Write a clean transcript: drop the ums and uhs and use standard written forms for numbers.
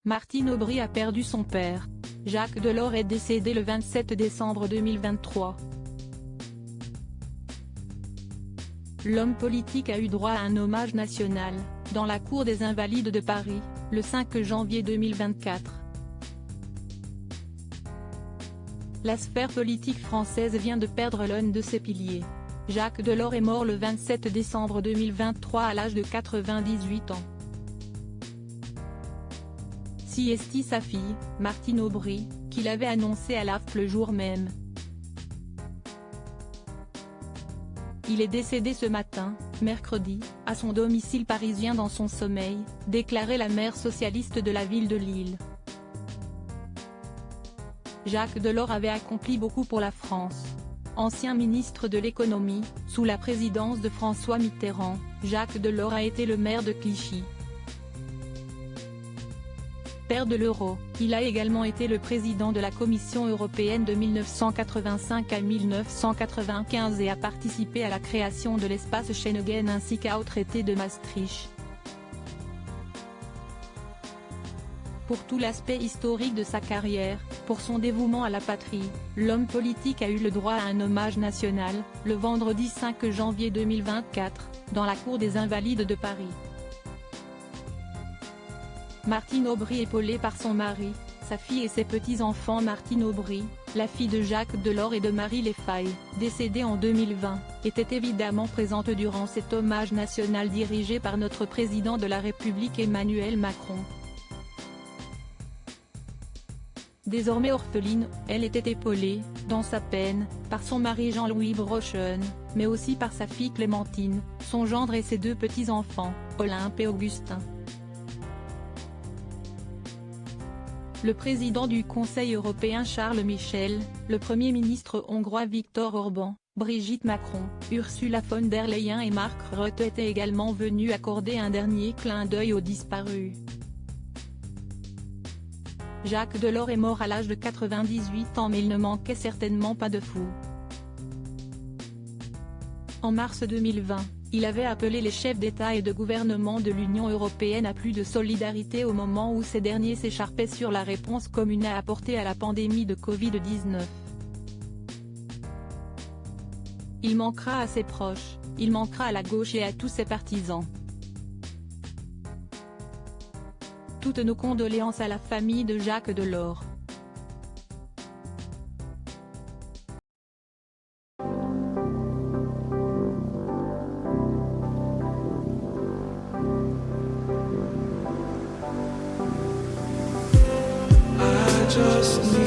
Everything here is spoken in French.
Martine Aubry a perdu son père. Jacques Delors est décédé le 27 décembre 2023. L'homme politique a eu droit à un hommage national, dans la cour des Invalides de Paris, le 5 janvier 2024. La sphère politique française vient de perdre l'un de ses piliers. Jacques Delors est mort le 27 décembre 2023 à l'âge de 98 ans. Siesti sa fille, Martine Aubry, qui l'avait annoncé à l'AFP le jour même. Il est décédé ce matin, mercredi, à son domicile parisien dans son sommeil, déclarait la maire socialiste de la ville de Lille. Jacques Delors avait accompli beaucoup pour la France. Ancien ministre de l'économie, sous la présidence de François Mitterrand, Jacques Delors a été le maire de Clichy. Père de l'euro, il a également été le président de la Commission européenne de 1985 à 1995 et a participé à la création de l'espace Schengen ainsi qu'au traité de Maastricht. Pour tout l'aspect historique de sa carrière, pour son dévouement à la patrie, l'homme politique a eu le droit à un hommage national, le vendredi 5 janvier 2024, dans la cour des Invalides de Paris. Martine Aubry, épaulée par son mari, sa fille et ses petits-enfants. Martine Aubry, la fille de Jacques Delors et de Marie Lefaille, décédée en 2020, était évidemment présente durant cet hommage national dirigé par notre président de la République Emmanuel Macron. Désormais orpheline, elle était épaulée, dans sa peine, par son mari Jean-Louis Brochen, mais aussi par sa fille Clémentine, son gendre et ses deux petits-enfants, Olympe et Augustin. Le président du Conseil européen Charles Michel, le Premier ministre hongrois Viktor Orban, Brigitte Macron, Ursula von der Leyen et Mark Rutte étaient également venus accorder un dernier clin d'œil aux disparus. Jacques Delors est mort à l'âge de 98 ans mais il ne manquait certainement pas de fou. En mars 2020, il avait appelé les chefs d'État et de gouvernement de l'Union européenne à plus de solidarité au moment où ces derniers s'écharpaient sur la réponse commune à apporter à la pandémie de Covid-19. Il manquera à ses proches, il manquera à la gauche et à tous ses partisans. Toutes nos condoléances à la famille de Jacques Delors. Just